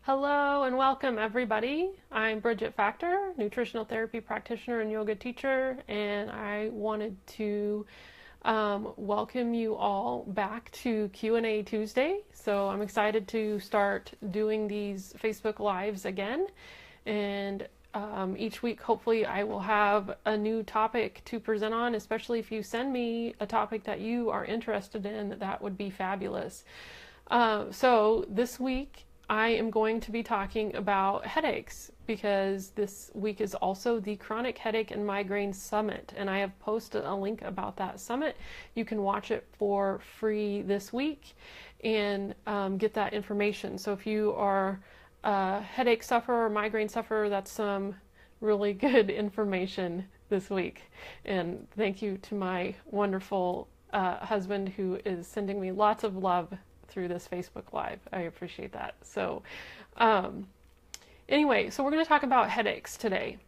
Hello and welcome everybody. I'm Bridget Factor, nutritional therapy practitioner and yoga teacher, and I wanted to welcome you all back to Q&A Tuesday. So I'm excited to start doing these Facebook Lives again, and each week hopefully I will have a new topic to present on, especially if you send me a topic that you are interested in. That would be fabulous. So this week I am going to be talking about headaches because this week is also the Chronic Headache and Migraine Summit, and I have posted a link about that summit. You can watch it for free this week and get that information. So if you are a headache sufferer or migraine sufferer, that's some really good information this week. And thank you to my wonderful husband who is sending me lots of love through this Facebook Live. I appreciate that. So anyway, so we're going to talk about headaches today.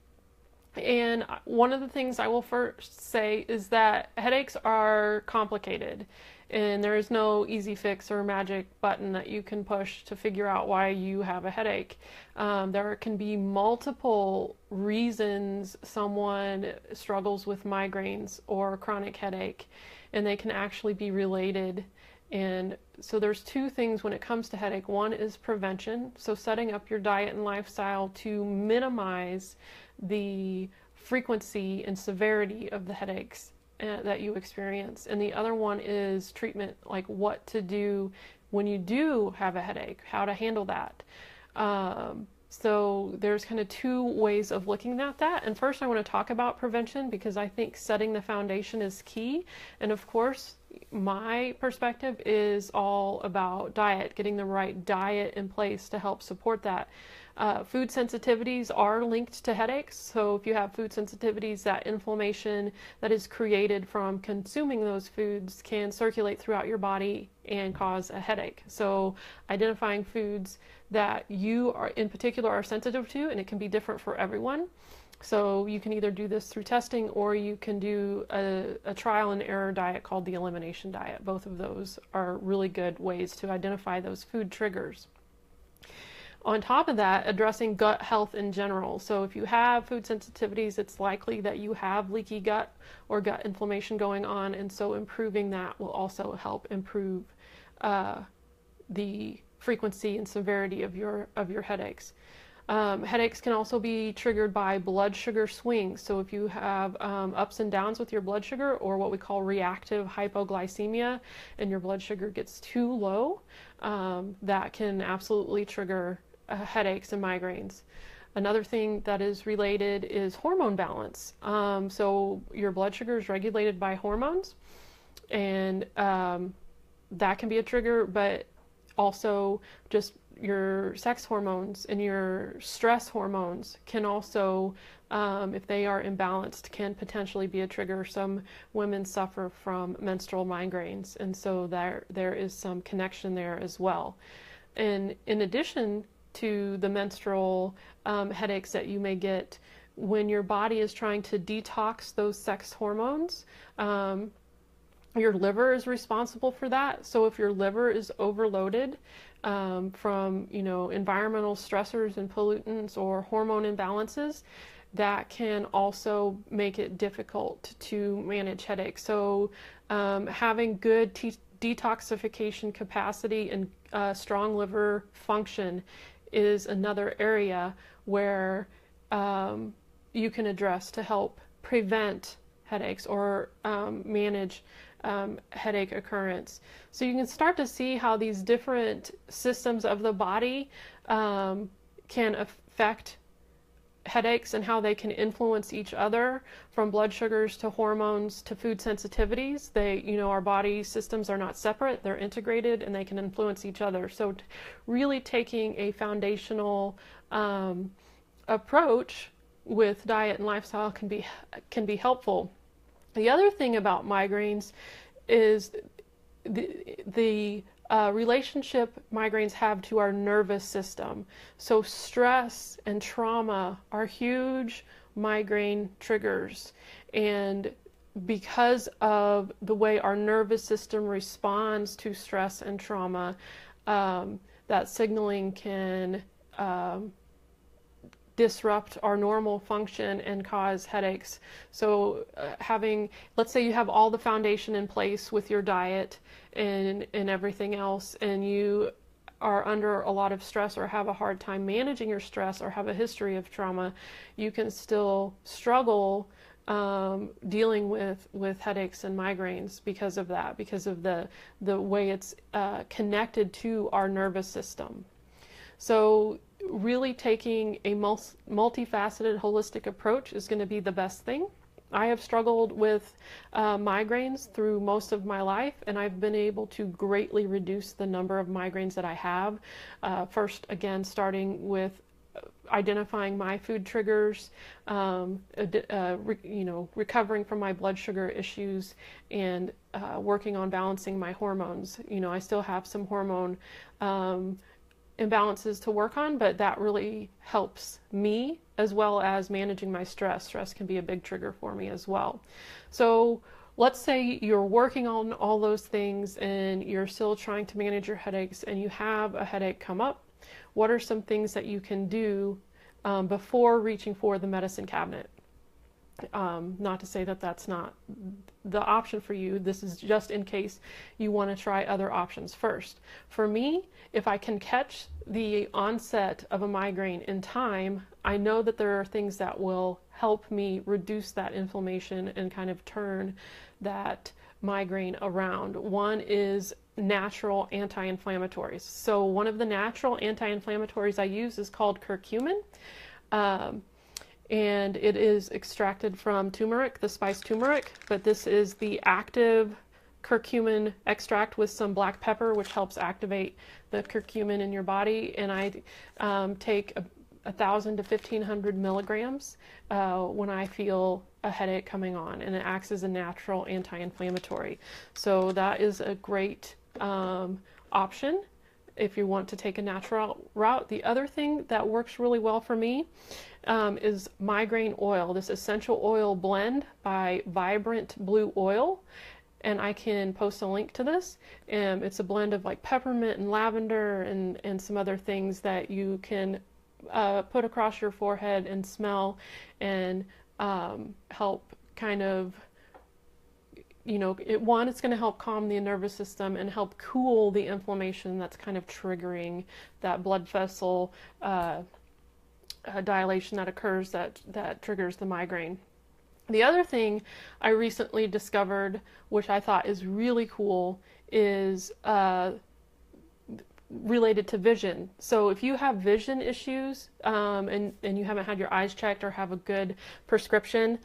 And one of the things I will first say is that headaches are complicated, and there is no easy fix or magic button that you can push to figure out why you have a headache. There can be multiple reasons someone struggles with migraines or chronic headache, and they can actually be related. And so there's two things when it comes to headache. One is prevention, so setting up your diet and lifestyle to minimize the frequency and severity of the headaches that you experience. And the other one is treatment, like what to do when you do have a headache, how to handle that. So there's kind of two ways of looking at that. And first I want to talk about prevention because I think setting the foundation is key. And of course, my perspective is all about diet, getting the right diet in place to help support that. Food sensitivities are linked to headaches. So if you have food sensitivities, that inflammation that is created from consuming those foods can circulate throughout your body and cause a headache. So identifying foods that you are in particular are sensitive to, and it can be different for everyone. So you can either do this through testing or you can do a trial and error diet called the elimination diet. Both of those are really good ways to identify those food triggers. On top of that, addressing gut health in general. So if you have food sensitivities, it's likely that you have leaky gut or gut inflammation going on, and so improving that will also help improve the frequency and severity of your headaches. Headaches can also be triggered by blood sugar swings. So if you have ups and downs with your blood sugar, or what we call reactive hypoglycemia, and your blood sugar gets too low, that can absolutely trigger headaches and migraines. Another thing that is related is hormone balance. So your blood sugar is regulated by hormones, and that can be a trigger, but also just your sex hormones and your stress hormones can also, if they are imbalanced, can potentially be a trigger. Some women suffer from menstrual migraines, and so there is some connection there as well. And in addition to the menstrual headaches that you may get, when your body is trying to detox those sex hormones, your liver is responsible for that. So if your liver is overloaded from environmental stressors and pollutants or hormone imbalances, that can also make it difficult to manage headaches. So having good detoxification capacity and strong liver function is another area where you can address to help prevent headaches or manage headache occurrence. So you can start to see how these different systems of the body can affect headaches and how they can influence each other, from blood sugars to hormones to food sensitivities. Our body systems are not separate, they're integrated, and they can influence each other. So really taking a foundational approach with diet and lifestyle can be helpful. The other thing about migraines is the relationship migraines have to our nervous system. So stress and trauma are huge migraine triggers, and because of the way our nervous system responds to stress and trauma, that signaling can disrupt our normal function and cause headaches. So let's say you have all the foundation in place with your diet and everything else, and you are under a lot of stress or have a hard time managing your stress or have a history of trauma, you can still struggle dealing with headaches and migraines because of that, because of the way it's connected to our nervous system. So really taking a multifaceted, holistic approach is going to be the best thing. I have struggled with migraines through most of my life, and I've been able to greatly reduce the number of migraines that I have. First, again, starting with identifying my food triggers, recovering from my blood sugar issues, and working on balancing my hormones. I still have some hormone imbalances to work on, but that really helps me, as well as managing my stress. Stress can be a big trigger for me as well. So let's say you're working on all those things and you're still trying to manage your headaches and you have a headache come up. What are some things that you can do before reaching for the medicine cabinet? Not to say that that's not the option for you. This is just in case you want to try other options first. For me, if I can catch the onset of a migraine in time, I know that there are things that will help me reduce that inflammation and kind of turn that migraine around. One is natural anti-inflammatories. So one of the natural anti-inflammatories I use is called curcumin. And it is extracted from turmeric, the spice turmeric, but this is the active curcumin extract with some black pepper, which helps activate the curcumin in your body. And I take 1,000 to 1,500 milligrams when I feel a headache coming on, and it acts as a natural anti-inflammatory. So that is a great option if you want to take a natural route. The other thing that works really well for me is migraine oil, this essential oil blend by Vibrant Blue Oil. And I can post a link to this. It's a blend of like peppermint and lavender and some other things that you can put across your forehead and smell and help kind of, it's going to help calm the nervous system and help cool the inflammation that's kind of triggering that blood vessel dilation that occurs that triggers the migraine. The other thing I recently discovered, which I thought is really cool, is related to vision. So if you have vision issues and you haven't had your eyes checked or have a good prescription,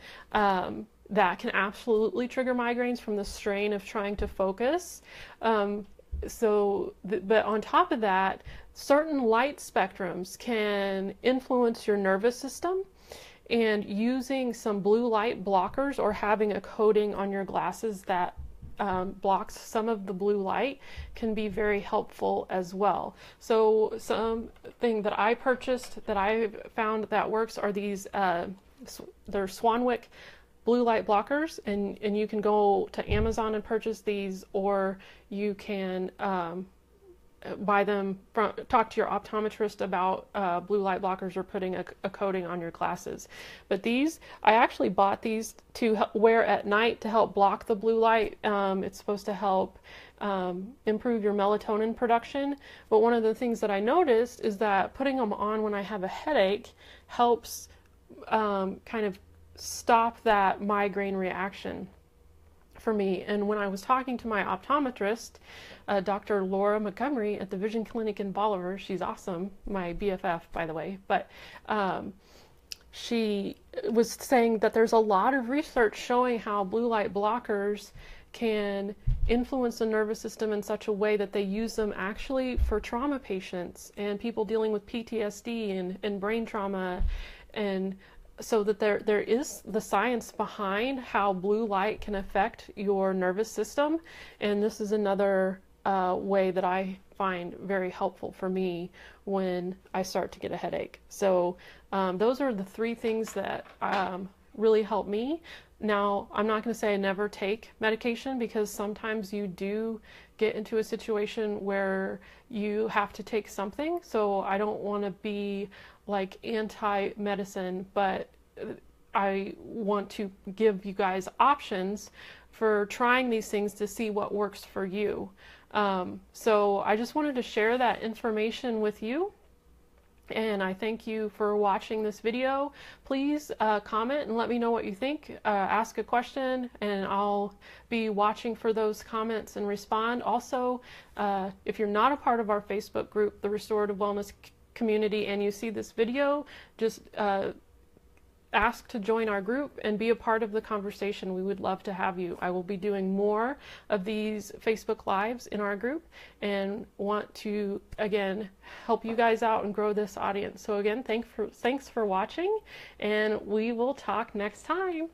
that can absolutely trigger migraines from the strain of trying to focus. But on top of that, certain light spectrums can influence your nervous system, and using some blue light blockers or having a coating on your glasses that blocks some of the blue light can be very helpful as well. So something that I purchased that I found that works are these, they're Swanwick blue light blockers, and you can go to Amazon and purchase these, or you can buy them talk to your optometrist about blue light blockers or putting a coating on your glasses. But I actually bought these to wear at night to help block the blue light. It's supposed to help improve your melatonin production. But one of the things that I noticed is that putting them on when I have a headache helps kind of stop that migraine reaction for me. And when I was talking to my optometrist, Dr. Laura Montgomery at the Vision Clinic in Bolivar, she's awesome, my BFF, by the way, but she was saying that there's a lot of research showing how blue light blockers can influence the nervous system in such a way that they use them actually for trauma patients and people dealing with PTSD and brain trauma, and so that there is the science behind how blue light can affect your nervous system. And this is another way that I find very helpful for me when I start to get a headache. So those are the three things that really help me. Now, I'm not going to say I never take medication, because sometimes you do get into a situation where you have to take something. So I don't want to be like anti-medicine, but I want to give you guys options for trying these things to see what works for you. So I just wanted to share that information with you. And I thank you for watching this video. Please comment and let me know what you think. Ask a question, and I'll be watching for those comments and respond. Also, if you're not a part of our Facebook group, the Restorative Wellness Community, and you see this video, just ask to join our group and be a part of the conversation. We would love to have you. I will be doing more of these Facebook Lives in our group, and want to, again, help you guys out and grow this audience. So again, thanks for watching, and we will talk next time.